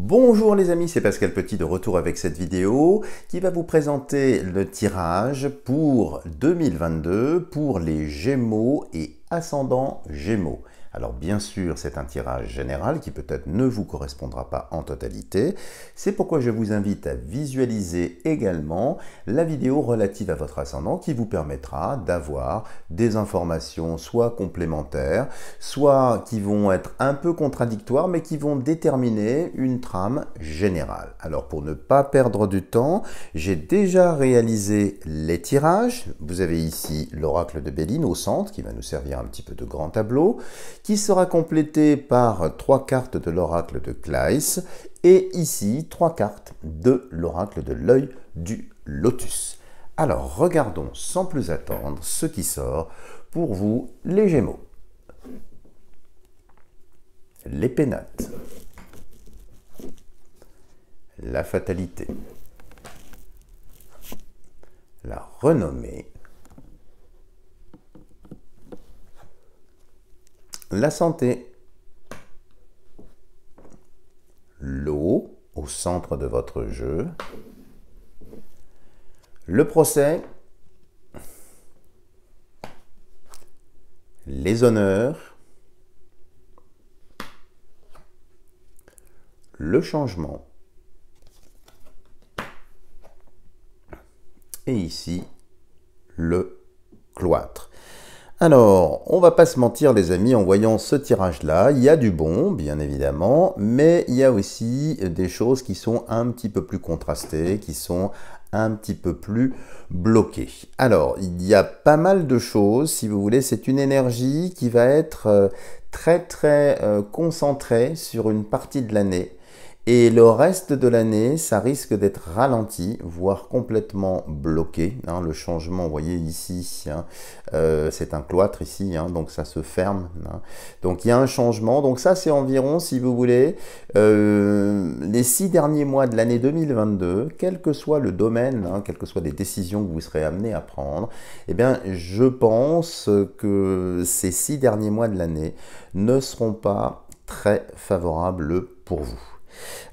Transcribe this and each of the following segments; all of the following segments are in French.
Bonjour les amis, c'est Pascal Petit de retour avec cette vidéo qui va vous présenter le tirage pour 2022 pour les Gémeaux et ascendants Gémeaux. Alors bien sûr, c'est un tirage général qui peut-être ne vous correspondra pas en totalité. C'est pourquoi je vous invite à visualiser également la vidéo relative à votre ascendant qui vous permettra d'avoir des informations soit complémentaires, soit qui vont être un peu contradictoires, mais qui vont déterminer une trame générale. Alors pour ne pas perdre du temps, j'ai déjà réalisé les tirages. Vous avez ici l'oracle de Béline au centre qui va nous servir un petit peu de grand tableau, qui sera complété par 3 cartes de l'oracle de Claes et ici 3 cartes de l'oracle de l'œil du lotus. Alors regardons sans plus attendre ce qui sort pour vous les Gémeaux. Les pénates, la fatalité, la renommée, la santé, l'eau au centre de votre jeu, le procès, les honneurs, le changement, et ici, le cloître. Alors, on va pas se mentir les amis, en voyant ce tirage-là, il y a du bon, bien évidemment, mais il y a aussi des choses qui sont un petit peu plus contrastées, qui sont un petit peu plus bloquées. Alors, il y a pas mal de choses, si vous voulez, c'est une énergie qui va être très concentrée sur une partie de l'année. Et le reste de l'année, ça risque d'être ralenti, voire complètement bloqué. Hein, le changement, vous voyez ici, hein, c'est un cloître ici, hein, donc ça se ferme. Hein. Donc il y a un changement. Donc ça, c'est environ, si vous voulez, les 6 derniers mois de l'année 2022, quel que soit le domaine, hein, quelles que soient les décisions que vous serez amenés à prendre, eh bien, je pense que ces 6 derniers mois de l'année ne seront pas très favorables pour vous.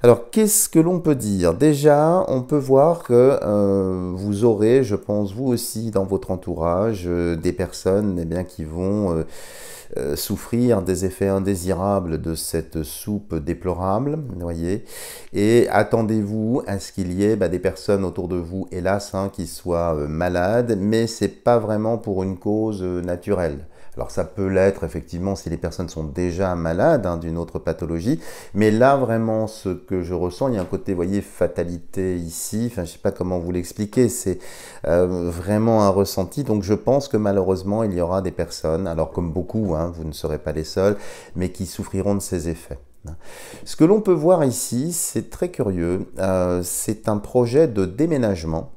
Alors, qu'est-ce que l'on peut dire? Déjà, on peut voir que vous aurez, je pense, vous aussi, dans votre entourage, des personnes eh bien, qui vont souffrir des effets indésirables de cette soupe déplorable, vous voyez. Et attendez-vous à ce qu'il y ait des personnes autour de vous, hélas, hein, qui soient malades, mais c'est pas vraiment pour une cause naturelle. Alors ça peut l'être effectivement si les personnes sont déjà malades hein, d'une autre pathologie, mais là vraiment ce que je ressens, il y a un côté, vous voyez, fatalité ici, enfin je ne sais pas comment vous l'expliquer, c'est vraiment un ressenti, donc je pense que malheureusement il y aura des personnes, alors comme beaucoup, hein, vous ne serez pas les seuls, mais qui souffriront de ces effets. Ce que l'on peut voir ici, c'est très curieux, c'est un projet de déménagement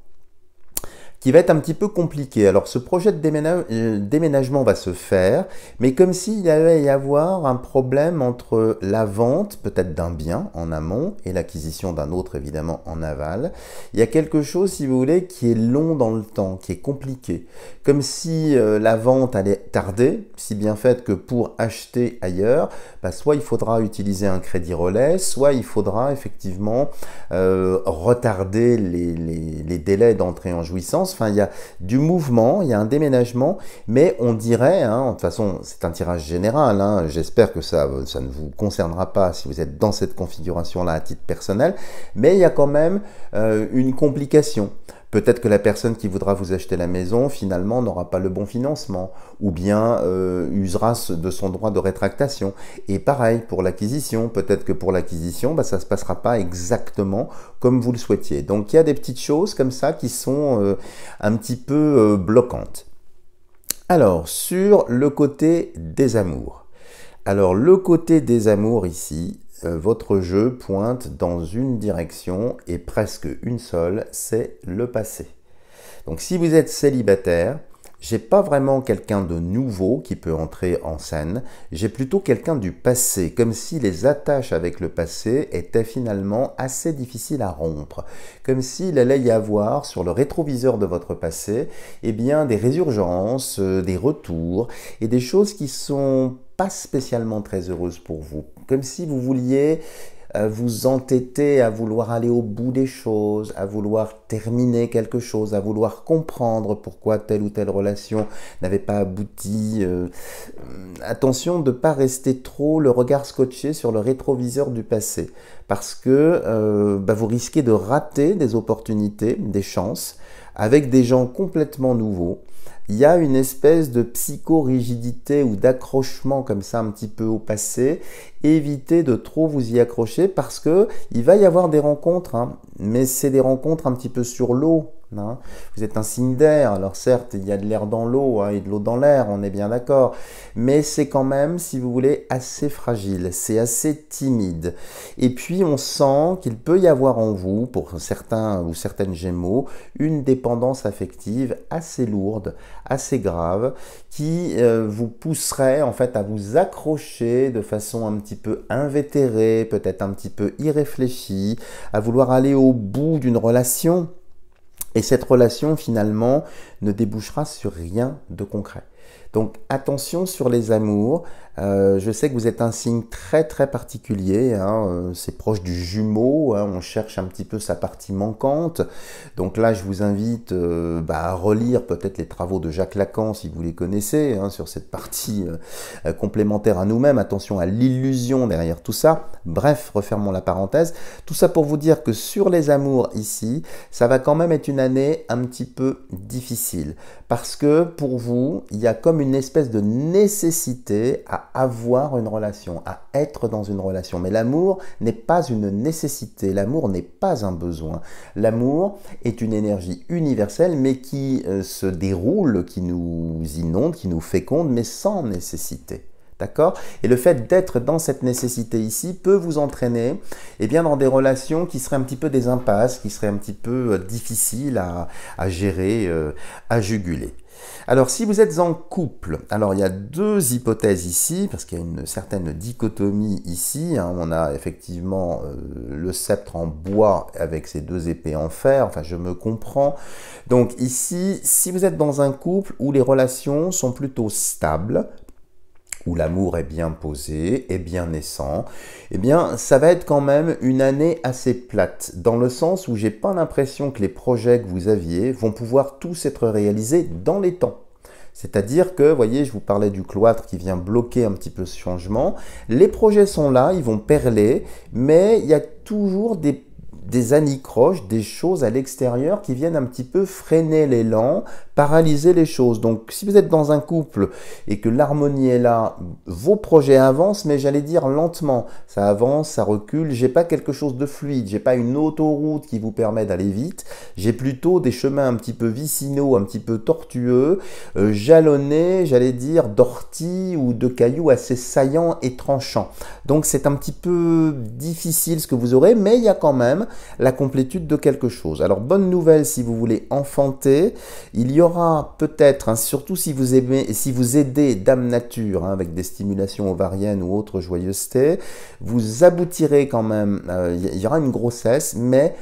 qui va être un petit peu compliqué. Alors ce projet de déménagement va se faire, mais comme s'il y allait y avoir un problème entre la vente peut-être d'un bien en amont et l'acquisition d'un autre évidemment en aval. Il y a quelque chose, si vous voulez, qui est long dans le temps, qui est compliqué. Comme si la vente allait tarder, si bien fait que pour acheter ailleurs, soit il faudra utiliser un crédit relais, soit il faudra effectivement retarder les délais d'entrée en jouissance. Enfin, il y a du mouvement, il y a un déménagement, mais on dirait, hein, de toute façon, c'est un tirage général, hein, j'espère que ça ne vous concernera pas si vous êtes dans cette configuration-là à titre personnel, mais il y a quand même une complication. Peut-être que la personne qui voudra vous acheter la maison, finalement, n'aura pas le bon financement, ou bien usera de son droit de rétractation. Et pareil, pour l'acquisition, peut-être que pour l'acquisition, ça ne se passera pas exactement comme vous le souhaitiez. Donc, il y a des petites choses comme ça qui sont un petit peu bloquantes. Alors, sur le côté des amours. Alors, le côté des amours ici, votre jeu pointe dans une direction et presque une seule, c'est le passé. Donc si vous êtes célibataire, j'ai pas vraiment quelqu'un de nouveau qui peut entrer en scène, j'ai plutôt quelqu'un du passé, comme si les attaches avec le passé étaient finalement assez difficiles à rompre, comme s'il allait y avoir sur le rétroviseur de votre passé, eh bien des résurgences, des retours et des choses qui sont pas spécialement très heureuses pour vous, comme si vous vouliez vous entêter à vouloir aller au bout des choses, à vouloir terminer quelque chose, à vouloir comprendre pourquoi telle ou telle relation n'avait pas abouti. Attention de ne pas rester trop le regard scotché sur le rétroviseur du passé, parce que vous risquez de rater des opportunités, des chances, avec des gens complètement nouveaux. Il y a une espèce de psychorigidité ou d'accrochement comme ça un petit peu au passé. Évitez de trop vous y accrocher parce que il va y avoir des rencontres, hein, mais c'est des rencontres un petit peu sur l'eau. Hein. Vous êtes un signe d'air, alors certes il y a de l'air dans l'eau hein, et de l'eau dans l'air, on est bien d'accord, mais c'est quand même, si vous voulez, assez fragile, c'est assez timide. Et puis on sent qu'il peut y avoir en vous, pour certains ou certaines Gémeaux, une dépendance affective assez lourde, assez grave, qui vous pousserait en fait à vous accrocher de façon un petit peu invétérée, peut-être un petit peu irréfléchie, à vouloir aller au bout d'une relation. Et cette relation, finalement, ne débouchera sur rien de concret. Donc, attention sur les amours. Je sais que vous êtes un signe très très particulier, hein, c'est proche du jumeau, hein, on cherche un petit peu sa partie manquante. Donc là, je vous invite à relire peut-être les travaux de Jacques Lacan, si vous les connaissez, hein, sur cette partie complémentaire à nous-mêmes. Attention à l'illusion derrière tout ça. Bref, refermons la parenthèse. Tout ça pour vous dire que sur les amours ici, ça va quand même être une année un petit peu difficile. Parce que pour vous, il y a comme une espèce de nécessité à avoir une relation, à être dans une relation. Mais l'amour n'est pas une nécessité, l'amour n'est pas un besoin. L'amour est une énergie universelle, mais qui se déroule, qui nous inonde, qui nous féconde, mais sans nécessité. D'accord? Et le fait d'être dans cette nécessité ici peut vous entraîner dans des relations qui seraient un petit peu des impasses, qui seraient un petit peu difficiles à gérer, à juguler. Alors, si vous êtes en couple, alors il y a deux hypothèses ici, parce qu'il y a une certaine dichotomie ici. Hein, on a effectivement le sceptre en bois avec ses deux épées en fer, enfin je me comprends. Donc ici, si vous êtes dans un couple où les relations sont plutôt stables, où l'amour est bien posé, est bien naissant, ça va être quand même une année assez plate, dans le sens où j'ai pas l'impression que les projets que vous aviez vont pouvoir tous être réalisés dans les temps. C'est-à-dire que, vous voyez, je vous parlais du cloître qui vient bloquer un petit peu ce changement. Les projets sont là, ils vont perler, mais il y a toujours des anicroches, des choses à l'extérieur qui viennent un petit peu freiner l'élan, paralyser les choses. Donc, si vous êtes dans un couple et que l'harmonie est là, vos projets avancent, mais j'allais dire lentement. Ça avance, ça recule. J'ai pas quelque chose de fluide. J'ai pas une autoroute qui vous permet d'aller vite. J'ai plutôt des chemins un petit peu vicinaux, un petit peu tortueux, jalonnés, j'allais dire, d'orties ou de cailloux assez saillants et tranchants. Donc, c'est un petit peu difficile ce que vous aurez, mais il y a quand même la complétude de quelque chose. Alors, bonne nouvelle si vous voulez enfanter, il y aura peut-être, hein, surtout si vous aidez Dame Nature hein, avec des stimulations ovariennes ou autres joyeusetés, vous aboutirez quand même, il y aura une grossesse, mais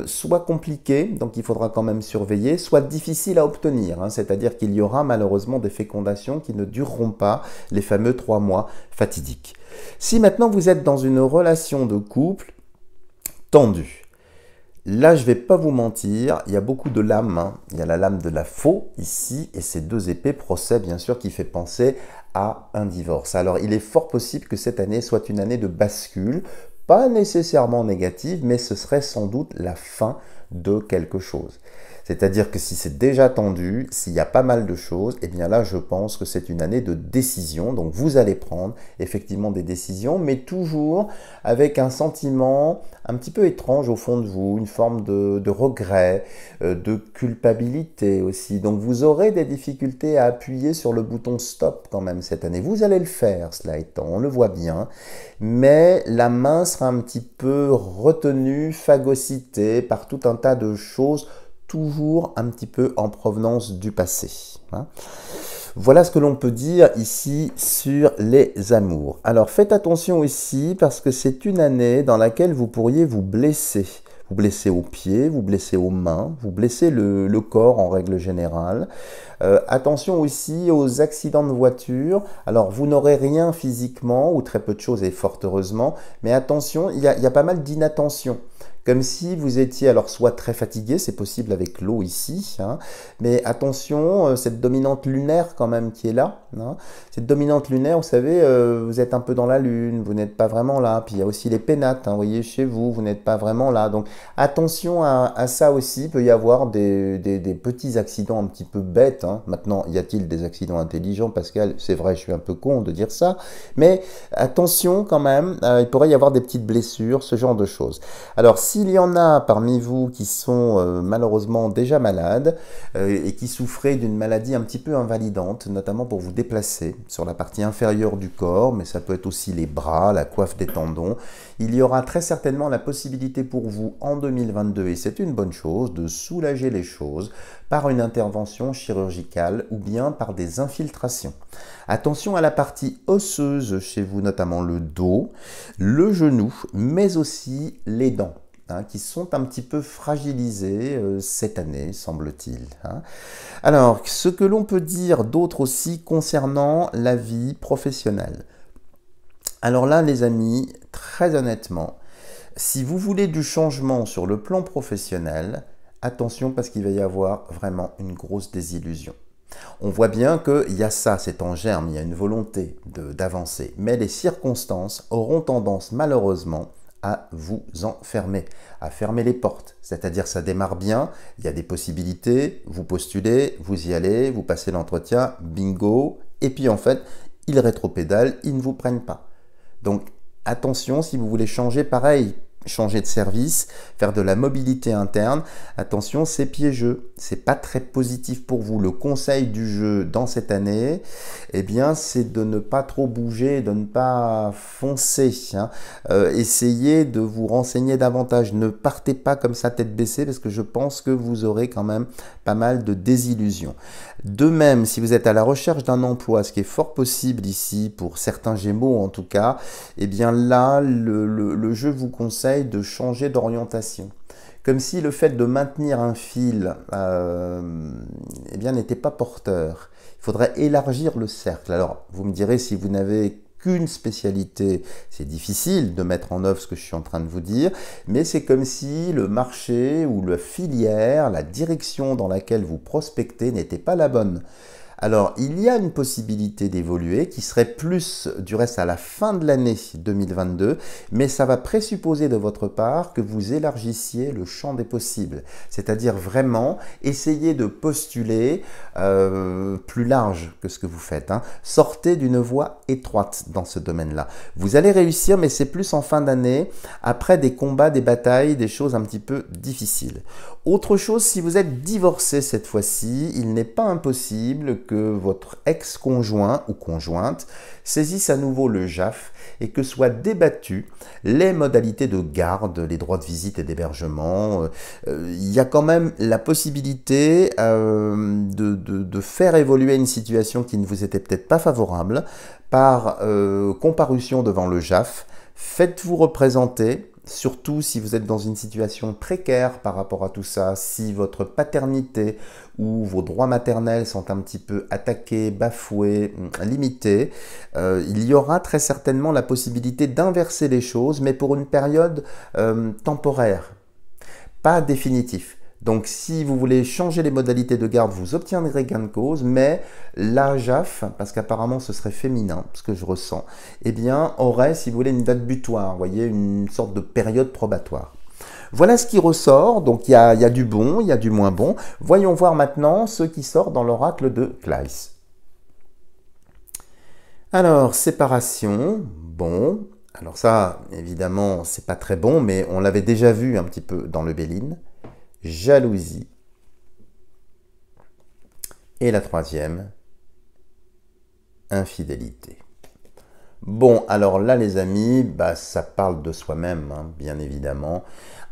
soit compliqué, donc il faudra quand même surveiller, soit difficile à obtenir, hein, c'est-à-dire qu'il y aura malheureusement des fécondations qui ne dureront pas les fameux 3 mois fatidiques. Si maintenant vous êtes dans une relation de couple tendue, là, je ne vais pas vous mentir, il y a beaucoup de lames. Hein. Il y a la lame de la faux ici, et ces deux épées procès, bien sûr, qui fait penser à un divorce. Alors, il est fort possible que cette année soit une année de bascule, pas nécessairement négative, mais ce serait sans doute la fin de quelque chose. C'est-à-dire que si c'est déjà tendu, s'il y a pas mal de choses, eh bien là, je pense que c'est une année de décision. Donc, vous allez prendre effectivement des décisions, mais toujours avec un sentiment un petit peu étrange au fond de vous, une forme de regret, de culpabilité aussi. Donc, vous aurez des difficultés à appuyer sur le bouton stop quand même cette année. Vous allez le faire, cela étant, on le voit bien, mais la main sera un petit peu retenue, phagocytée par tout un tas de choses toujours un petit peu en provenance du passé. Hein. Voilà ce que l'on peut dire ici sur les amours. Alors faites attention aussi parce que c'est une année dans laquelle vous pourriez vous blesser. vous blessez aux pieds, vous blessez aux mains, vous blessez le corps en règle générale. Attention aussi aux accidents de voiture. Alors, vous n'aurez rien physiquement, ou très peu de choses, et fort heureusement, mais attention, il y a pas mal d'inattention. Comme si vous étiez alors soit très fatigué, c'est possible avec l'eau ici, hein, mais attention, cette dominante lunaire quand même qui est là, hein, cette dominante lunaire, vous savez, vous êtes un peu dans la lune, vous n'êtes pas vraiment là, puis il y a aussi les pénates, hein, vous voyez, chez vous, vous n'êtes pas vraiment là, donc attention à ça aussi, il peut y avoir des petits accidents un petit peu bêtes, hein. Maintenant, y a-t-il des accidents intelligents, Pascal? C'est vrai, je suis un peu con de dire ça, mais attention quand même, il pourrait y avoir des petites blessures, ce genre de choses. Alors, s'il y en a parmi vous qui sont malheureusement déjà malades et qui souffraient d'une maladie un petit peu invalidante, notamment pour vous déplacer sur la partie inférieure du corps, mais ça peut être aussi les bras, la coiffe des tendons, il y aura très certainement la possibilité pour vous en 2022, et c'est une bonne chose, de soulager les choses par une intervention chirurgicale ou bien par des infiltrations. Attention à la partie osseuse chez vous, notamment le dos, le genou, mais aussi les dents, hein, qui sont un petit peu fragilisées cette année, semble-t-il, hein. Alors, ce que l'on peut dire d'autre aussi concernant la vie professionnelle. Alors là, les amis, très honnêtement, si vous voulez du changement sur le plan professionnel, attention parce qu'il va y avoir vraiment une grosse désillusion. On voit bien qu'il y a ça, c'est en germe, il y a une volonté d'avancer, mais les circonstances auront tendance malheureusement à vous enfermer, à fermer les portes. C'est-à-dire ça démarre bien, il y a des possibilités, vous postulez, vous y allez, vous passez l'entretien, bingo, et puis en fait, ils rétropédalent, ils ne vous prennent pas. Donc attention, si vous voulez changer, pareil, changer de service, faire de la mobilité interne, attention, c'est piégeux, c'est pas très positif pour vous. Le conseil du jeu dans cette année, eh bien, c'est de ne pas trop bouger, de ne pas foncer, hein. Essayez de vous renseigner davantage, ne partez pas comme ça tête baissée parce que je pense que vous aurez quand même pas mal de désillusions. De même, si vous êtes à la recherche d'un emploi, ce qui est fort possible ici pour certains Gémeaux en tout cas, eh bien là, le jeu vous conseille de changer d'orientation. Comme si le fait de maintenir un fil eh bien, n'était pas porteur. Il faudrait élargir le cercle. Alors, vous me direz, si vous n'avez qu'une spécialité, c'est difficile de mettre en œuvre ce que je suis en train de vous dire, mais c'est comme si le marché ou la filière, la direction dans laquelle vous prospectez n'était pas la bonne. Alors, il y a une possibilité d'évoluer qui serait plus du reste à la fin de l'année 2022, mais ça va présupposer de votre part que vous élargissiez le champ des possibles. C'est-à-dire vraiment essayer de postuler plus large que ce que vous faites, hein. Sortez d'une voie étroite dans ce domaine-là. Vous allez réussir, mais c'est plus en fin d'année, après des combats, des batailles, des choses un petit peu difficiles. Autre chose, si vous êtes divorcé cette fois-ci, il n'est pas impossible que votre ex-conjoint ou conjointe saisisse à nouveau le JAF et que soient débattues les modalités de garde, les droits de visite et d'hébergement. Il y a quand même la possibilité de faire évoluer une situation qui ne vous était peut-être pas favorable par comparution devant le JAF. Faites-vous représenter. Surtout si vous êtes dans une situation précaire par rapport à tout ça, si votre paternité ou vos droits maternels sont un petit peu attaqués, bafoués, limités, il y aura très certainement la possibilité d'inverser les choses, mais pour une période temporaire, pas définitive. Donc si vous voulez changer les modalités de garde, vous obtiendrez gain de cause, mais la JAF, parce qu'apparemment ce serait féminin, ce que je ressens, eh bien aurait, si vous voulez, une date butoir, vous voyez, une sorte de période probatoire. Voilà ce qui ressort, donc il y a du bon, il y a du moins bon. Voyons voir maintenant ce qui sort dans l'oracle de Claes. Alors, séparation, bon. Alors ça, évidemment, c'est pas très bon, mais on l'avait déjà vu un petit peu dans le Béline. Jalousie. Et la troisième, infidélité. Bon, alors là, les amis, bah, ça parle de soi-même, hein, bien évidemment.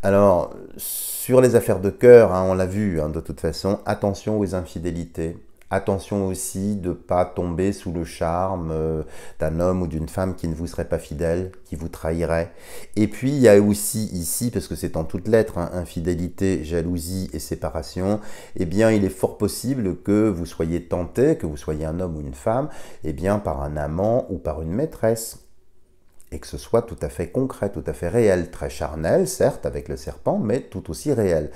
Alors, sur les affaires de cœur, hein, on l'a vu, hein, de toute façon, attention aux infidélités, Attention aussi de ne pas tomber sous le charme d'un homme ou d'une femme qui ne vous serait pas fidèle, qui vous trahirait. Et puis il y a aussi ici, parce que c'est en toutes lettres, hein, infidélité, jalousie et séparation, eh bien il est fort possible que vous soyez tenté, que vous soyez un homme ou une femme, eh bien par un amant ou par une maîtresse. Et que ce soit tout à fait concret, tout à fait réel, très charnel, certes, avec le serpent, mais tout aussi réel.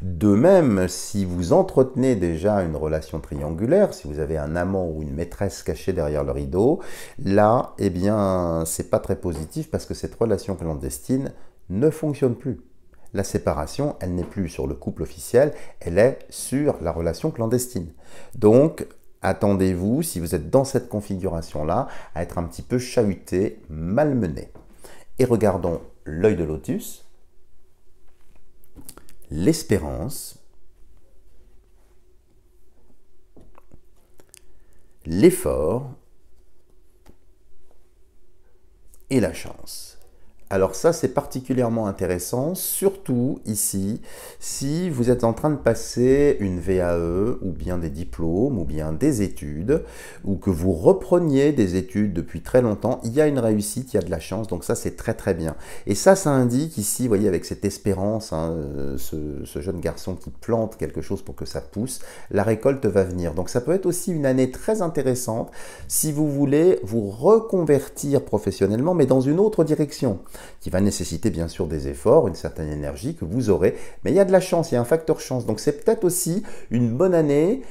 De même, si vous entretenez déjà une relation triangulaire, si vous avez un amant ou une maîtresse cachée derrière le rideau, là, eh bien, c'est pas très positif parce que cette relation clandestine ne fonctionne plus. La séparation, elle n'est plus sur le couple officiel, elle est sur la relation clandestine. Donc, attendez-vous, si vous êtes dans cette configuration-là, à être un petit peu chahuté, malmené. Et regardons l'œil de lotus, l'espérance, l'effort et la chance. Alors ça, c'est particulièrement intéressant, surtout ici, si vous êtes en train de passer une VAE, ou bien des diplômes, ou bien des études, ou que vous repreniez des études depuis très longtemps, il y a une réussite, il y a de la chance, donc ça, c'est très très bien. Et ça indique ici, vous voyez, avec cette espérance, hein, ce jeune garçon qui plante quelque chose pour que ça pousse, la récolte va venir. Donc ça peut être aussi une année très intéressante si vous voulez vous reconvertir professionnellement, mais dans une autre direction, qui va nécessiter bien sûr des efforts, une certaine énergie que vous aurez, mais il y a de la chance, il y a un facteur chance, donc c'est peut-être aussi une bonne année,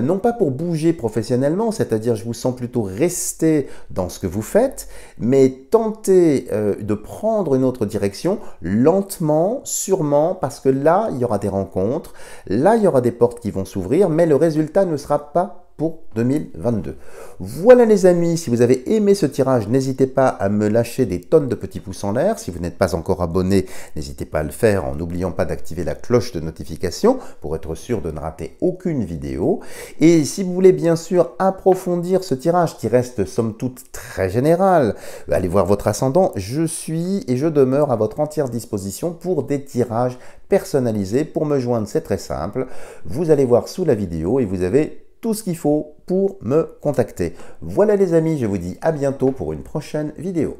non pas pour bouger professionnellement, c'est-à-dire je vous sens plutôt rester dans ce que vous faites, mais tenter de prendre une autre direction, lentement, sûrement, parce que là, il y aura des rencontres, là, il y aura des portes qui vont s'ouvrir, mais le résultat ne sera pas pour 2022. Voilà les amis, si vous avez aimé ce tirage, n'hésitez pas à me lâcher des tonnes de petits pouces en l'air. Si vous n'êtes pas encore abonné, n'hésitez pas à le faire en n'oubliant pas d'activer la cloche de notification pour être sûr de ne rater aucune vidéo. Et si vous voulez bien sûr approfondir ce tirage qui reste somme toute très général, allez voir votre ascendant, je suis et je demeure à votre entière disposition pour des tirages personnalisés. Pour me joindre, c'est très simple, vous allez voir sous la vidéo et vous avez tout ce qu'il faut pour me contacter. Voilà les amis, je vous dis à bientôt pour une prochaine vidéo.